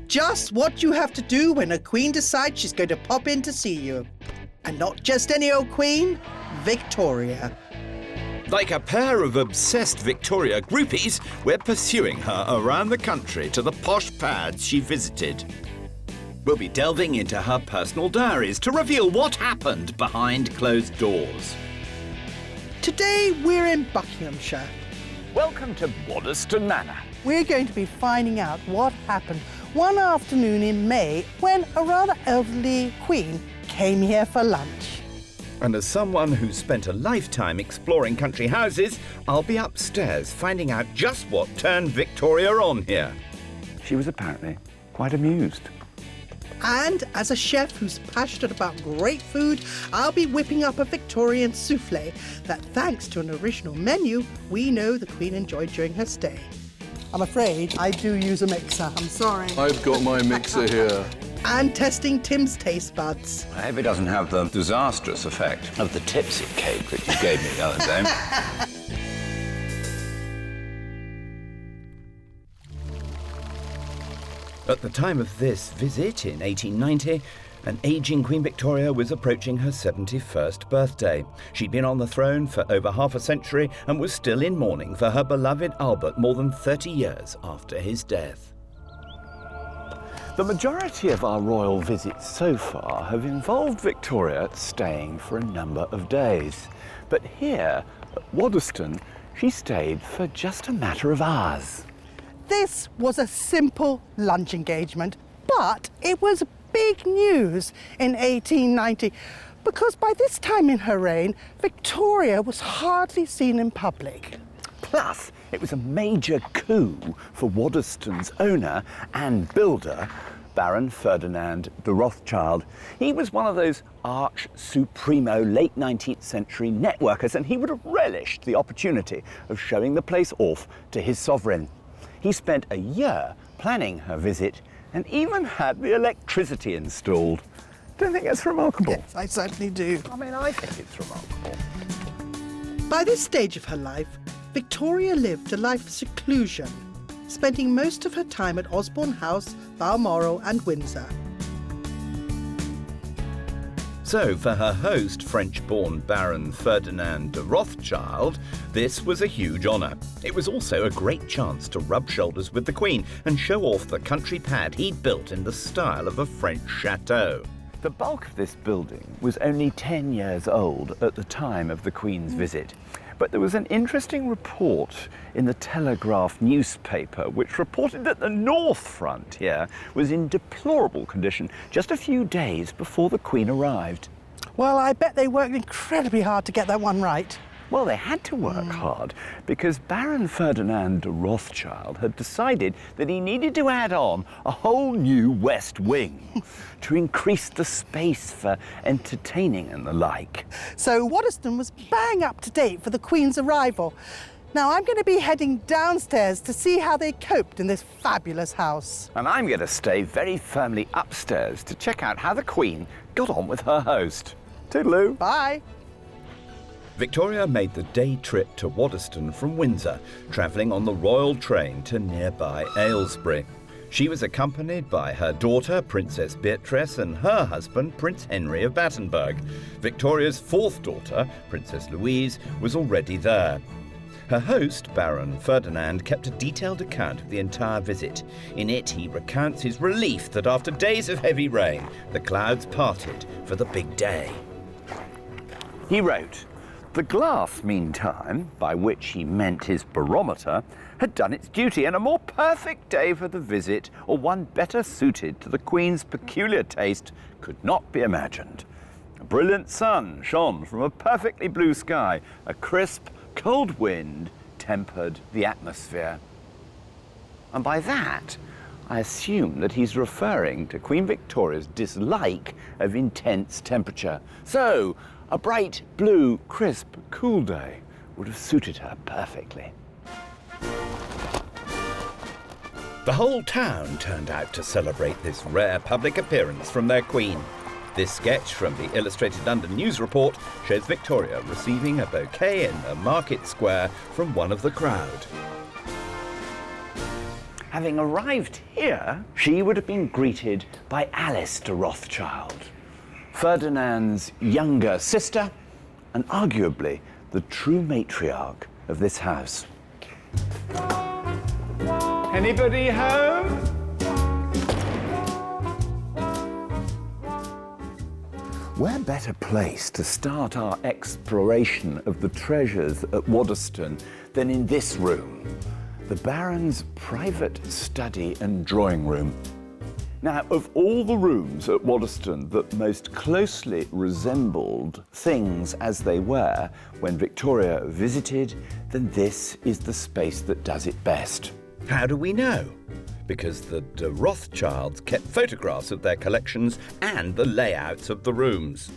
just what you have to do when a queen decides she's going to pop in to see you. And not just any old queen, Victoria. Like a pair of obsessed Victoria groupies, we're pursuing her around the country to the posh pads she visited. We'll be delving into her personal diaries to reveal what happened behind closed doors. Today we're in Buckinghamshire. Welcome to Waddesdon Manor. We're going to be finding out what happened one afternoon in May when a rather elderly queen came here for lunch. And as someone who's spent a lifetime exploring country houses, I'll be upstairs finding out just what turned Victoria on here. She was apparently quite amused. And as a chef who's passionate about great food, I'll be whipping up a Victorian souffle that, thanks to an original menu, we know the Queen enjoyed during her stay. I'm afraid I do use a mixer, I'm sorry. I've got my mixer here. And testing Tim's taste buds. I hope it doesn't have the disastrous effect of the tipsy cake that you gave me the other day. At the time of this visit in 1890, an ageing Queen Victoria was approaching her 71st birthday. She'd been on the throne for over half a century and was still in mourning for her beloved Albert more than 30 years after his death. The majority of our royal visits so far have involved Victoria staying for a number of days. But here at Waddesdon, she stayed for just a matter of hours. This was a simple lunch engagement, but it was big news in 1890 because by this time in her reign, Victoria was hardly seen in public. Plus, it was a major coup for Waddesdon's owner and builder, Baron Ferdinand de Rothschild. He was one of those arch supremo late 19th century networkers, and he would have relished the opportunity of showing the place off to his sovereign. He spent a year planning her visit and even had the electricity installed. Don't think that's remarkable? Yes, I certainly do. I mean, I think it's remarkable. By this stage of her life, Victoria lived a life of seclusion, spending most of her time at Osborne House, Balmoral and Windsor. So for her host, French-born Baron Ferdinand de Rothschild, this was a huge honour. It was also a great chance to rub shoulders with the Queen and show off the country pad he'd built in the style of a French chateau. The bulk of this building was only 10 years old at the time of the Queen's visit. But there was an interesting report in the Telegraph newspaper which reported that the north front here was in deplorable condition just a few days before the Queen arrived. Well, I bet they worked incredibly hard to get that one right. Well, they had to work hard because Baron Ferdinand de Rothschild had decided that he needed to add on a whole new west wing to increase the space for entertaining and the like. So Waddesdon was bang up to date for the Queen's arrival. Now I'm going to be heading downstairs to see how they coped in this fabulous house. And I'm going to stay very firmly upstairs to check out how the Queen got on with her host. Toodaloo. Bye. Victoria made the day trip to Waddesdon from Windsor, travelling on the royal train to nearby Aylesbury. She was accompanied by her daughter, Princess Beatrice, and her husband, Prince Henry of Battenberg. Victoria's fourth daughter, Princess Louise, was already there. Her host, Baron Ferdinand, kept a detailed account of the entire visit. In it, he recounts his relief that after days of heavy rain, the clouds parted for the big day. He wrote, "The glass, meantime, by which he meant his barometer, had done its duty, and a more perfect day for the visit, or one better suited to the Queen's peculiar taste, could not be imagined. A brilliant sun shone from a perfectly blue sky. A crisp, cold wind tempered the atmosphere." And by that, I assume that he's referring to Queen Victoria's dislike of intense temperature. So, a bright, blue, crisp, cool day would have suited her perfectly. The whole town turned out to celebrate this rare public appearance from their Queen. This sketch from the Illustrated London News Report shows Victoria receiving a bouquet in the market square from one of the crowd. Having arrived here, she would have been greeted by Alice de Rothschild, Ferdinand's younger sister, and arguably the true matriarch of this house. Anybody home? Where better place to start our exploration of the treasures at Waddesdon than in this room, the Baron's private study and drawing room. Now, of all the rooms at Waddesdon that most closely resembled things as they were when Victoria visited, then this is the space that does it best. How do we know? Because the de Rothschilds kept photographs of their collections and the layouts of the rooms.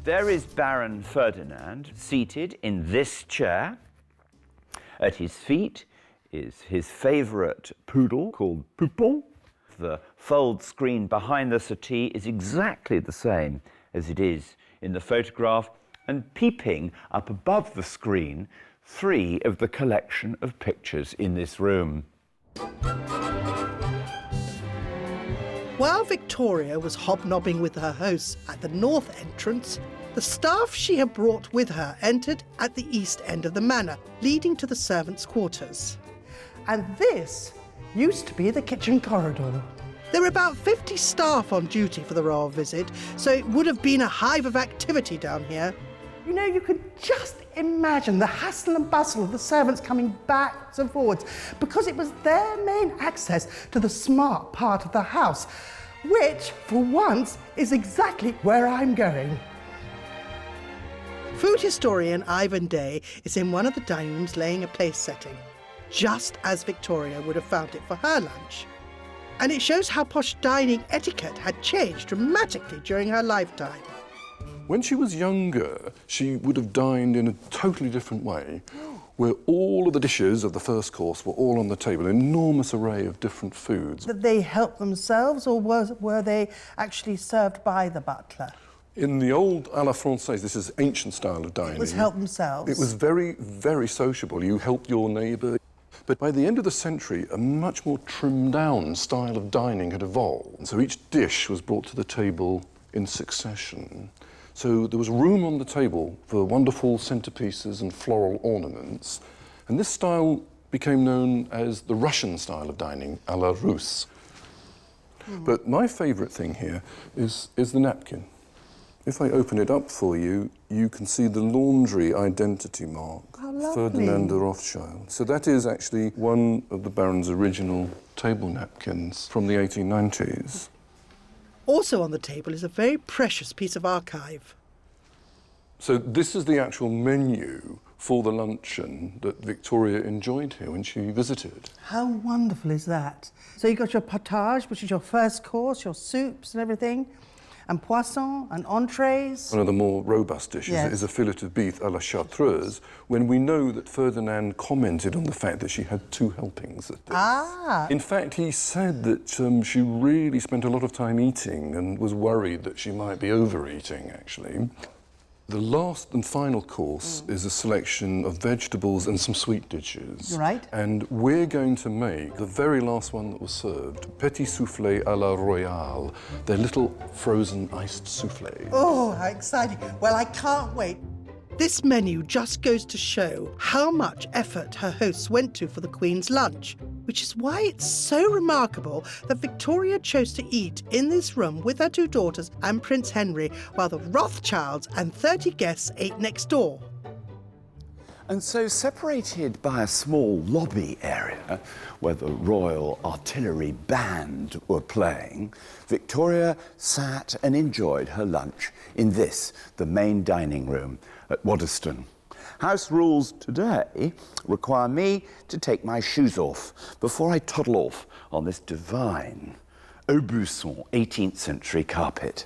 There is Baron Ferdinand seated in this chair. At his feet is his favourite poodle called Poupon. The fold screen behind the settee is exactly the same as it is in the photograph, and peeping up above the screen, 3 of the collection of pictures in this room. While Victoria was hobnobbing with her hosts at the north entrance, the staff she had brought with her entered at the east end of the manor, leading to the servants' quarters. And this used to be the kitchen corridor. There were about 50 staff on duty for the royal visit, so it would have been a hive of activity down here. You know, you could just imagine the hassle and bustle of the servants coming backwards and forwards, because it was their main access to the smart part of the house, which, for once, is exactly where I'm going. Food historian Ivan Day is in one of the dining rooms laying a place setting, just as Victoria would have found it for her lunch. And it shows how posh dining etiquette had changed dramatically during her lifetime. When she was younger, she would have dined in a totally different way, where all of the dishes of the first course were all on the table, an enormous array of different foods. Did they help themselves, or were they actually served by the butler? In the old à la Française, this is ancient style of dining. It was help themselves. It was very, very sociable. You helped your neighbour. But by the end of the century, a much more trimmed-down style of dining had evolved. So each dish was brought to the table in succession. So there was room on the table for wonderful centerpieces and floral ornaments. And this style became known as the Russian style of dining, à la Russe. But my favourite thing here is the napkin. If I open it up for you, you can see the laundry identity mark. How lovely. Ferdinand de Rothschild. So that is actually one of the Baron's original table napkins from the 1890s. Also on the table is a very precious piece of archive. So this is the actual menu for the luncheon that Victoria enjoyed here when she visited. How wonderful is that? So you got your potage, which is your first course, your soups and everything, and poisson and entrees. One of the more robust dishes Yes. is a fillet of beef à la chartreuse, when we know that Ferdinand commented on the fact that she had 2 helpings at this. Ah. In fact, he said that she really spent a lot of time eating and was worried that she might be overeating, actually. The last and final course is a selection of vegetables and some sweet dishes. Right. And we're going to make the very last one that was served, petit soufflé à la royale. They're little frozen iced soufflés. Oh, how exciting. Well, I can't wait. This menu just goes to show how much effort her hosts went to for the Queen's lunch, which is why it's so remarkable that Victoria chose to eat in this room with her 2 daughters and Prince Henry, while the Rothschilds and 30 guests ate next door. And so, separated by a small lobby area where the Royal Artillery Band were playing, Victoria sat and enjoyed her lunch in this, the main dining room at Waddesdon. House rules today require me to take my shoes off before I toddle off on this divine Aubusson 18th century carpet.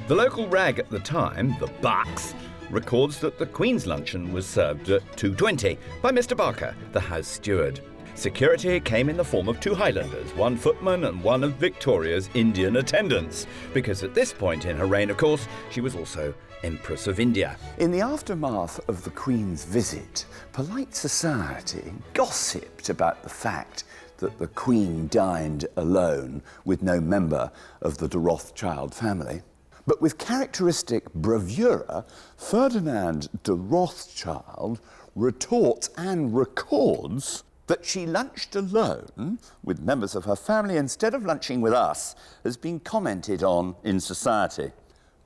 The local rag at the time, the Bucks, records that the Queen's luncheon was served at 2:20 by Mr. Barker, the house steward. Security came in the form of 2 Highlanders, 1 footman and 1 of Victoria's Indian attendants, because at this point in her reign, of course, she was also Empress of India. In the aftermath of the Queen's visit, polite society gossiped about the fact that the Queen dined alone with no member of the de Rothschild family. But with characteristic bravura, Ferdinand de Rothschild retorts and records that she lunched alone with members of her family instead of lunching with us has been commented on in society,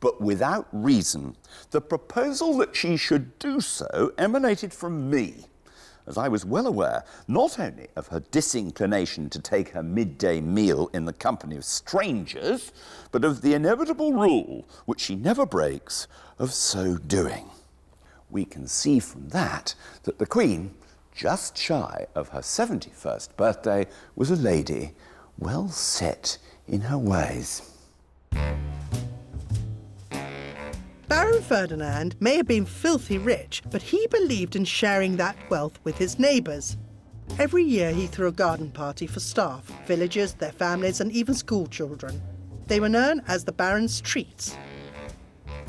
but without reason. The proposal that she should do so emanated from me, as I was well aware not only of her disinclination to take her midday meal in the company of strangers, but of the inevitable rule, which she never breaks, of so doing. We can see from that the Queen, just shy of her 71st birthday, was a lady well set in her ways. Baron Ferdinand may have been filthy rich, but he believed in sharing that wealth with his neighbours. Every year he threw a garden party for staff, villagers, their families and even school children. They were known as the Baron's Treats.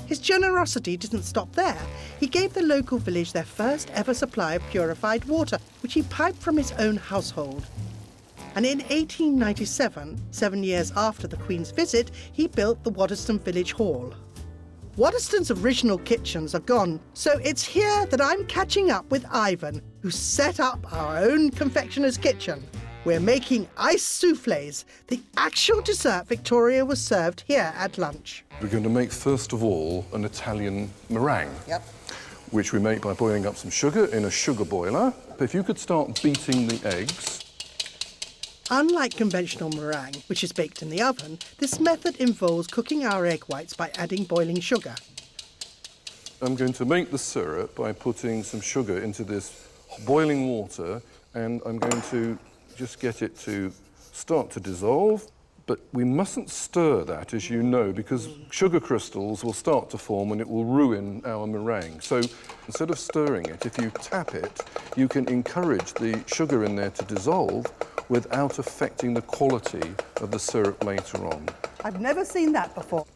His generosity didn't stop there. He gave the local village their first ever supply of purified water, which he piped from his own household. And in 1897, 7 years after the Queen's visit, he built the Waddesdon Village Hall. Waddesdon's original kitchens are gone, so it's here that I'm catching up with Ivan, who set up our own confectioner's kitchen. We're making ice soufflés, the actual dessert Victoria was served here at lunch. We're going to make, first of all, an Italian meringue. Yep. Which we make by boiling up some sugar in a sugar boiler. But if you could start beating the eggs. Unlike conventional meringue, which is baked in the oven, this method involves cooking our egg whites by adding boiling sugar. I'm going to make the syrup by putting some sugar into this boiling water, and I'm going to just get it to start to dissolve. But we mustn't stir that, as you know, because sugar crystals will start to form and it will ruin our meringue. So instead of stirring it, if you tap it, you can encourage the sugar in there to dissolve without affecting the quality of the syrup later on. I've never seen that before.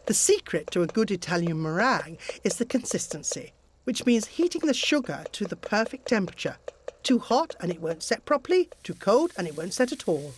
The secret to a good Italian meringue is the consistency, which means heating the sugar to the perfect temperature. Too hot and it won't set properly, too cold and it won't set at all.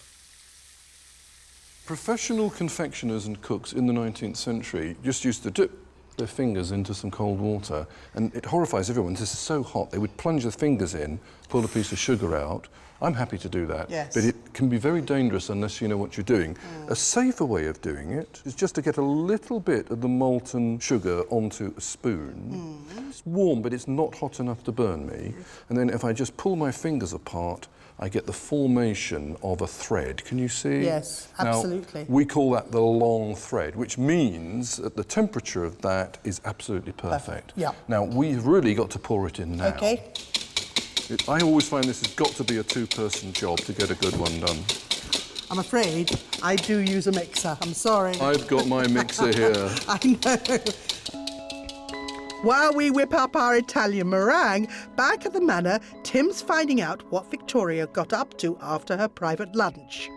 Professional confectioners and cooks in the 19th century just used to dip their fingers into some cold water, and it horrifies everyone. This is so hot. They would plunge their fingers in, pull a piece of sugar out. I'm happy to do that, yes. But it can be very dangerous unless you know what you're doing. A safer way of doing it is just to get a little bit of the molten sugar onto a spoon. It's warm, but it's not hot enough to burn me. And then if I just pull my fingers apart, I get the formation of a thread. Can you see? Yes, absolutely. Now, we call that the long thread, which means that the temperature of that is absolutely perfect. Yeah. Now, we've really got to pour it in now. Okay. I always find this has got to be a two-person job to get a good one done. I'm afraid I do use a mixer. I'm sorry. I've got my mixer here. I know. While we whip up our Italian meringue, back at the manor, Tim's finding out what Victoria got up to after her private lunch.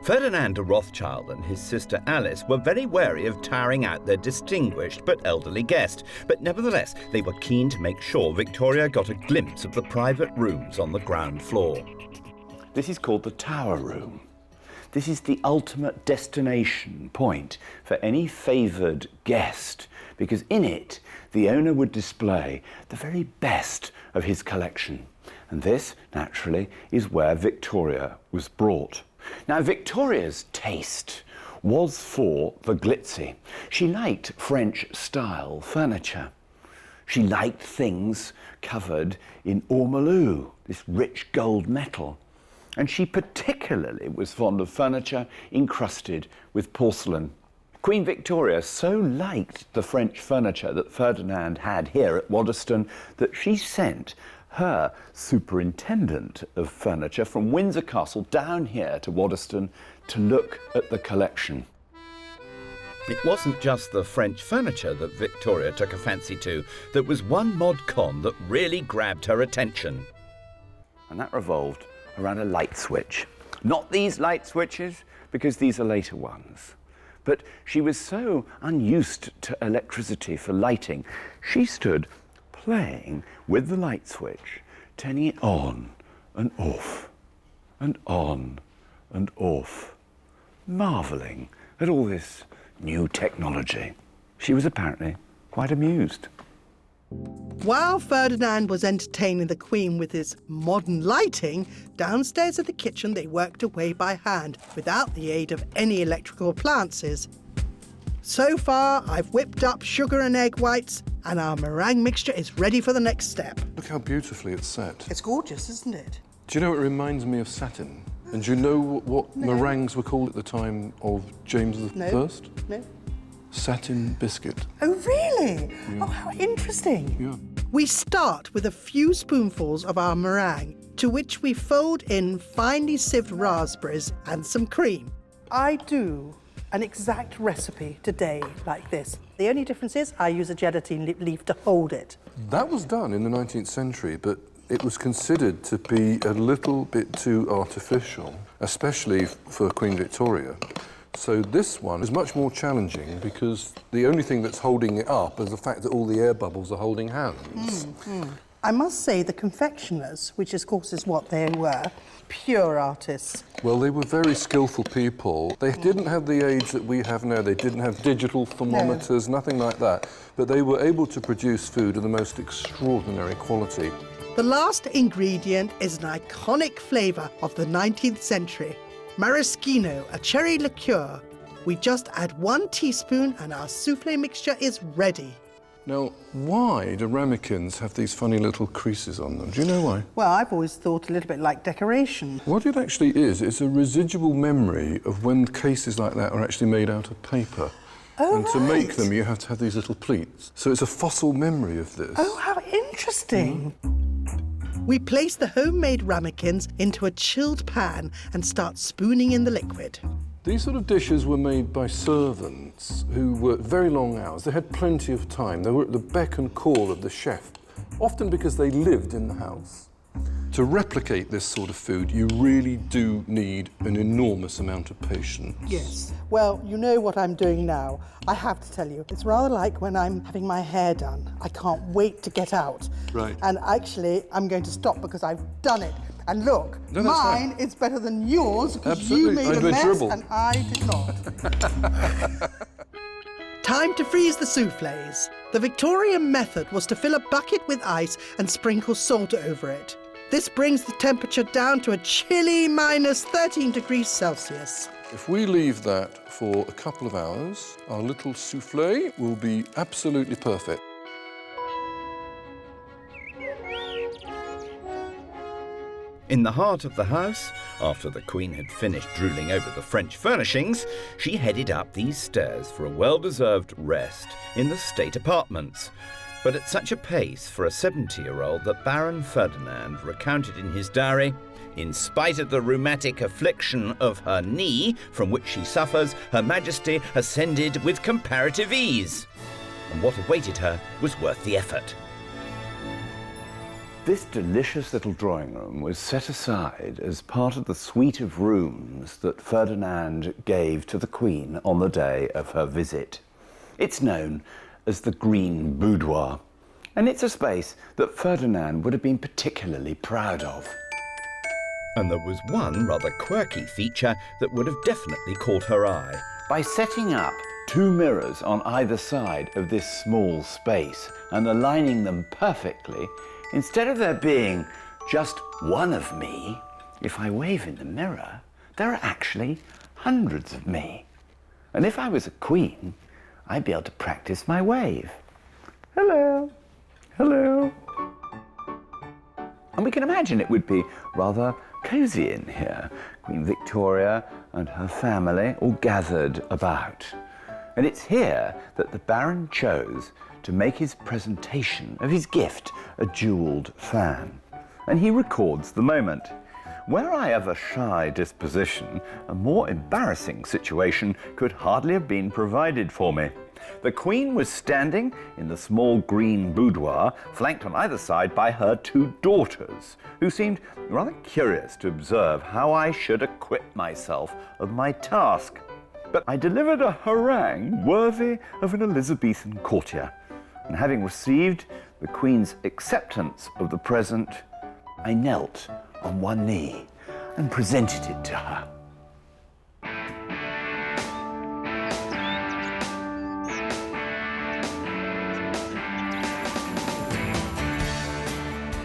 Ferdinand de Rothschild and his sister Alice were very wary of tiring out their distinguished but elderly guest, but nevertheless they were keen to make sure Victoria got a glimpse of the private rooms on the ground floor. This is called the Tower Room. This is the ultimate destination point for any favoured guest, because in it the owner would display the very best of his collection. And this, naturally, is where Victoria was brought. Now, Victoria's taste was for the glitzy. She liked French-style furniture. She liked things covered in ormolu, this rich gold metal. And she particularly was fond of furniture encrusted with porcelain. Queen Victoria so liked the French furniture that Ferdinand had here at Waddesdon that she sent her superintendent of furniture from Windsor Castle down here to Waddesdon to look at the collection. It wasn't just the French furniture that Victoria took a fancy to. There was one mod con that really grabbed her attention. And that revolved around a light switch. Not these light switches, because these are later ones. But she was so unused to electricity for lighting, she stood playing with the light switch, turning it on and off. and on and off, marvelling at all this new technology. She was apparently quite amused. While Ferdinand was entertaining the Queen with his modern lighting, downstairs at the kitchen they worked away by hand without the aid of any electrical appliances. So far, I've whipped up sugar and egg whites, and our meringue mixture is ready for the next step. Look how beautifully it's set. It's gorgeous, isn't it? Do you know, it reminds me of satin. And do you know what meringues were called at the time of James I? No. No. Satin biscuit. Oh, really? Yeah. Oh, how interesting. Yeah. We start with a few spoonfuls of our meringue, to which we fold in finely sieved raspberries and some cream. I do an exact recipe today like this. The only difference is I use a gelatine leaf to hold it. That was done in the 19th century, but it was considered to be a little bit too artificial, especially for Queen Victoria. So this one is much more challenging because the only thing that's holding it up is the fact that all the air bubbles are holding hands. I must say the confectioners, which of course is what they were, pure artists. Well, they were very skillful people. They didn't have the age that we have now. They didn't have digital thermometers, nothing like that. But they were able to produce food of the most extraordinary quality. The last ingredient is an iconic flavour of the 19th century, maraschino, a cherry liqueur. We just add 1 teaspoon and our soufflé mixture is ready. Now, why do ramekins have these funny little creases on them? Do you know why? Well, I've always thought a little bit like decoration. What it actually is, it's a residual memory of when cases like that are actually made out of paper. Oh, and to make them, you have to have these little pleats. So it's a fossil memory of this. Oh, how interesting. We place the homemade ramekins into a chilled pan and start spooning in the liquid. These sort of dishes were made by servants who worked very long hours. They had plenty of time. They were at the beck and call of the chef, often because they lived in the house. To replicate this sort of food, you really do need an enormous amount of patience. Yes. Well, you know what I'm doing now. I have to tell you, it's rather like when I'm having my hair done. I can't wait to get out. Right. And actually, I'm going to stop because I've done it. And look, No, that's mine fine. is better than yours because Absolutely. you made I a mess dribble. and I did not. Time to freeze the soufflés. The Victorian method was to fill a bucket with ice and sprinkle salt over it. This brings the temperature down to a chilly minus 13 degrees Celsius. If we leave that for a couple of hours, our little soufflé will be absolutely perfect. In the heart of the house, after the Queen had finished drooling over the French furnishings, she headed up these stairs for a well-deserved rest in the state apartments. But at such a pace for a 70-year-old that Baron Ferdinand recounted in his diary, in spite of the rheumatic affliction of her knee, from which she suffers, Her Majesty ascended with comparative ease. And what awaited her was worth the effort. This delicious little drawing room was set aside as part of the suite of rooms that Ferdinand gave to the Queen on the day of her visit. It's known as the Green Boudoir, and it's a space that Ferdinand would have been particularly proud of. And there was one rather quirky feature that would have definitely caught her eye. By setting up 2 mirrors on either side of this small space and aligning them perfectly, instead of there being just one of me, if I wave in the mirror, there are actually hundreds of me. And if I was a queen, I'd be able to practice my wave. Hello, hello. And we can imagine it would be rather cosy in here. Queen Victoria and her family all gathered about. And it's here that the Baron chose to make his presentation of his gift, a jewelled fan. And he records the moment. Were I of a shy disposition, a more embarrassing situation could hardly have been provided for me. The Queen was standing in the small green boudoir, flanked on either side by her 2 daughters, who seemed rather curious to observe how I should acquit myself of my task. But I delivered a harangue worthy of an Elizabethan courtier, and having received the Queen's acceptance of the present, I knelt on one knee and presented it to her.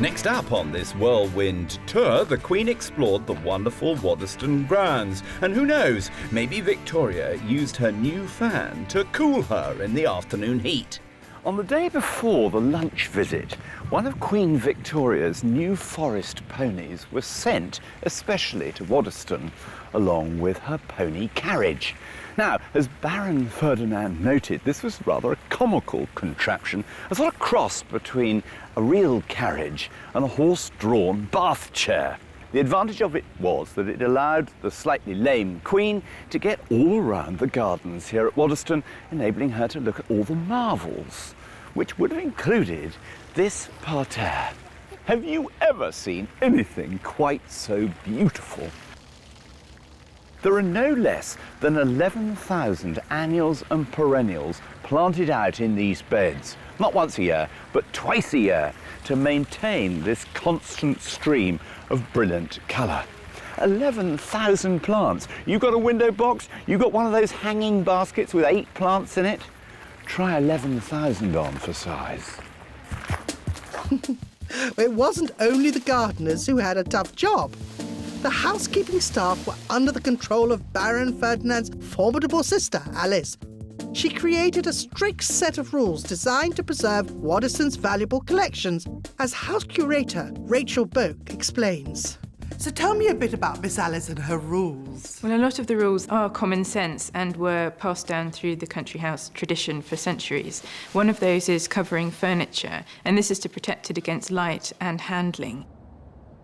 Next up on this whirlwind tour, the Queen explored the wonderful Waddesdon grounds. And who knows, maybe Victoria used her new fan to cool her in the afternoon heat. On the day before the lunch visit, one of Queen Victoria's New Forest ponies was sent especially to Waddesdon, along with her pony carriage. Now, as Baron Ferdinand noted, this was rather a comical contraption, a sort of cross between a real carriage and a horse-drawn bath chair. The advantage of it was that it allowed the slightly lame Queen to get all around the gardens here at Waddesdon, enabling her to look at all the marvels, which would have included this parterre. Have you ever seen anything quite so beautiful? There are no less than 11,000 annuals and perennials planted out in these beds, not once a year, but twice a year, to maintain this constant stream of brilliant colour. 11,000 plants. You've got a window box, you've got one of those hanging baskets with 8 plants in it. Try 11,000 on for size. It wasn't only the gardeners who had a tough job. The housekeeping staff were under the control of Baron Ferdinand's formidable sister, Alice. She created a strict set of rules designed to preserve Waddesdon's valuable collections, as house curator Rachel Boak explains. So tell me a bit about Miss Alice and her rules. Well, a lot of the rules are common sense and were passed down through the country house tradition for centuries. One of those is covering furniture, and this is to protect it against light and handling.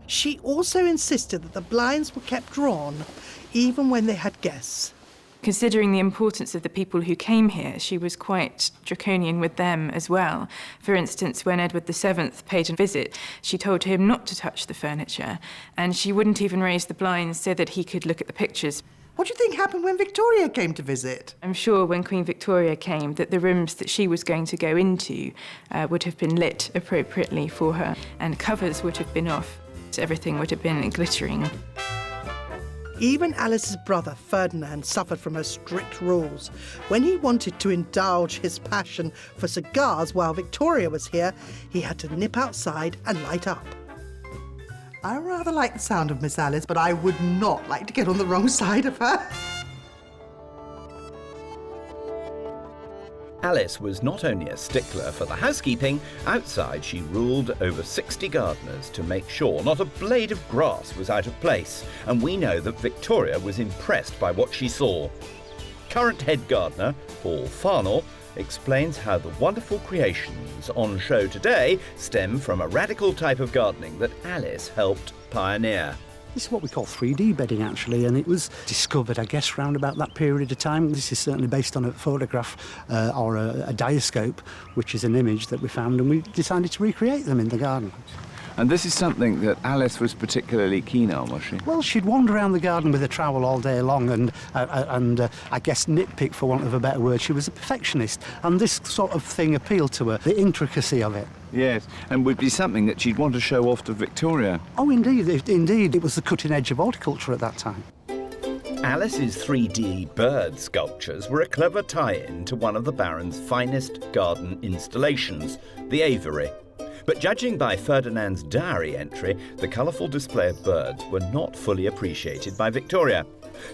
She also insisted that the blinds were kept drawn, even when they had guests. Considering the importance of the people who came here, she was quite draconian with them as well. For instance, when Edward VII paid a visit, she told him not to touch the furniture, and she wouldn't even raise the blinds so that he could look at the pictures. What do you think happened when Victoria came to visit? I'm sure when Queen Victoria came that the rooms that she was going to go into would have been lit appropriately for her, and covers would have been off. Everything would have been glittering. Even Alice's brother Ferdinand suffered from her strict rules. When he wanted to indulge his passion for cigars while Victoria was here, he had to nip outside and light up. I rather like the sound of Miss Alice, but I would not like to get on the wrong side of her. Alice was not only a stickler for the housekeeping, outside she ruled over 60 gardeners to make sure not a blade of grass was out of place, and we know that Victoria was impressed by what she saw. Current head gardener, Paul Farnell, explains how the wonderful creations on show today stem from a radical type of gardening that Alice helped pioneer. This is what we call 3D bedding, actually, and it was discovered, I guess, round about that period of time. This is certainly based on a photograph or a diascope, which is an image that we found, and we decided to recreate them in the garden. And this is something that Alice was particularly keen on, was she? Well, she'd wander around the garden with a trowel all day long and I guess nitpick, for want of a better word. She was a perfectionist, and this sort of thing appealed to her, the intricacy of it. Yes, and would be something that she'd want to show off to Victoria. Oh, indeed, indeed. It was the cutting edge of horticulture at that time. Alice's 3D bird sculptures were a clever tie-in to one of the Baron's finest garden installations, the aviary. But judging by Ferdinand's diary entry, the colourful display of birds were not fully appreciated by Victoria.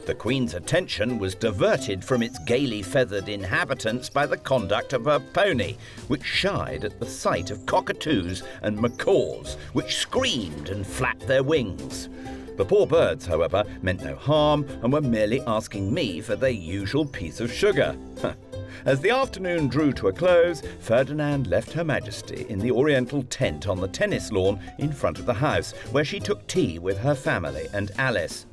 The Queen's attention was diverted from its gaily feathered inhabitants by the conduct of her pony, which shied at the sight of cockatoos and macaws, which screamed and flapped their wings. The poor birds, however, meant no harm and were merely asking me for their usual piece of sugar. As the afternoon drew to a close, Ferdinand left Her Majesty in the oriental tent on the tennis lawn in front of the house, where she took tea with her family and Alice.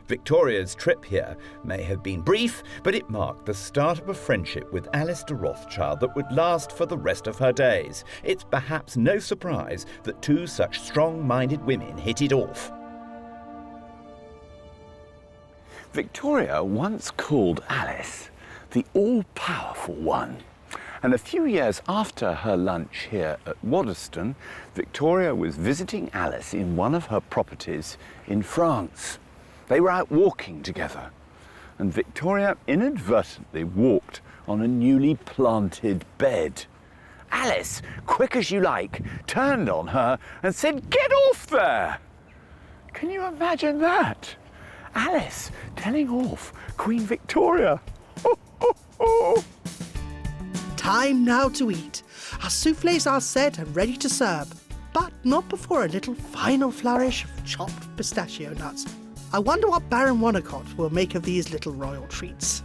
Victoria's trip here may have been brief, but it marked the start of a friendship with Alice de Rothschild that would last for the rest of her days. It's perhaps no surprise that two such strong-minded women hit it off. Victoria once called Alice the all-powerful one. And a few years after her lunch here at Waddesdon, Victoria was visiting Alice in one of her properties in France. They were out walking together, and Victoria inadvertently walked on a newly planted bed. Alice, quick as you like, turned on her and said, "Get off there!" Can you imagine that? Alice telling off Queen Victoria. Time now to eat. Our soufflés are set and ready to serve, but not before a little final flourish of chopped pistachio nuts. I wonder what Baron Wonnacott will make of these little royal treats.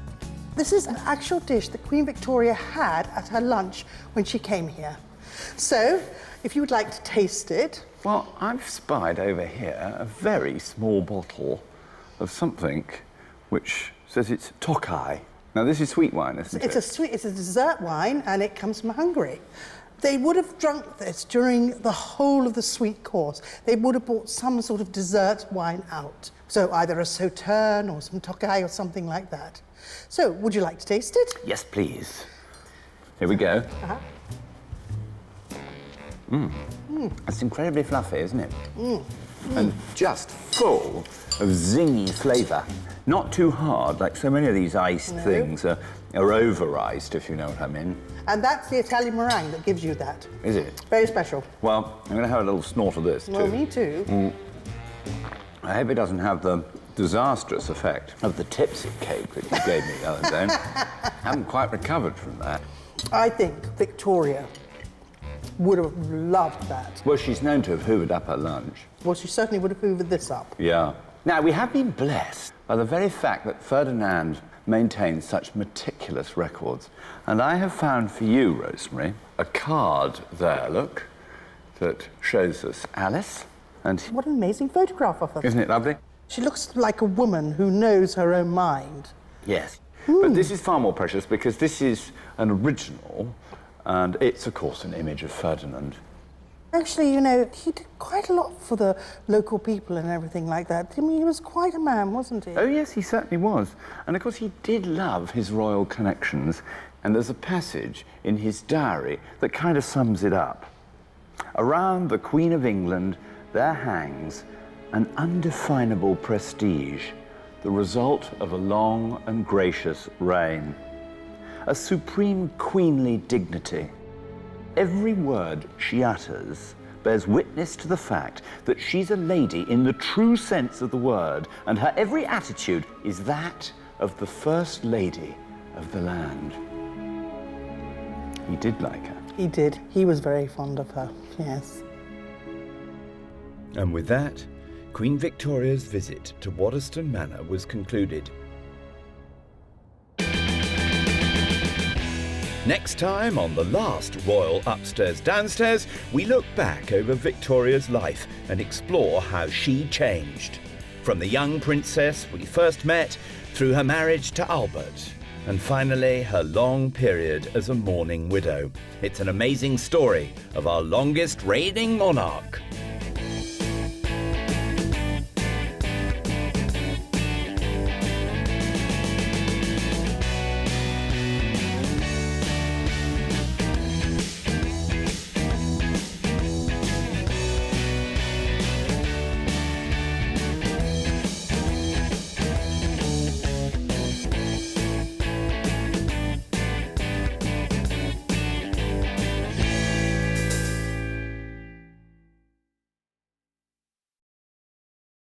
This is an actual dish that Queen Victoria had at her lunch when she came here. So, if you would like to taste it. Well, I've spied over here a very small bottle of something which says it's Tokai. Now, this is sweet wine, isn't it? It's a dessert wine, and it comes from Hungary. They would have drunk this during the whole of the sweet course. They would have bought some sort of dessert wine out. So either a Sauterne or some Tokai or something like that. So, would you like to taste it? Yes, please. Here we go. It's incredibly fluffy, isn't it? And just full of zingy flavour. Not too hard, like so many of these iced things are over-iced, if you know what I mean. And that's the Italian meringue that gives you that. Is it? Very special. Well, I'm going to have a little snort of this, too. Well, me too. I hope it doesn't have the disastrous effect of the tipsy cake that you gave me the other day. I haven't quite recovered from that. I think Victoria would have loved that. Well, she's known to have hoovered up her lunch. Well, she certainly would have hoovered this up. Yeah. Now, we have been blessed by the very fact that Ferdinand maintains such meticulous records. And I have found for you, Rosemary, a card there, look, that shows us Alice. And What an amazing photograph of her. isn't it lovely? She looks like a woman who knows her own mind. Yes. But this is far more precious because this is an original, and it's, of course, an image of Ferdinand. Actually, you know, he did quite a lot for the local people and everything like that. I mean, he was quite a man, wasn't he? Oh, yes, he certainly was. And, of course, he did love his royal connections. And there's a passage in his diary that kind of sums it up. Around the Queen of England, there hangs an undefinable prestige, the result of a long and gracious reign. A supreme queenly dignity. Every word she utters bears witness to the fact that she's a lady in the true sense of the word, and her every attitude is that of the First Lady of the land. He did like her. He did. He was very fond of her, yes. And with that, Queen Victoria's visit to Waddesdon Manor was concluded. Next time on the last Royal Upstairs Downstairs, we look back over Victoria's life and explore how she changed. From the young princess we first met, through her marriage to Albert, and finally her long period as a mourning widow. It's an amazing story of our longest reigning monarch.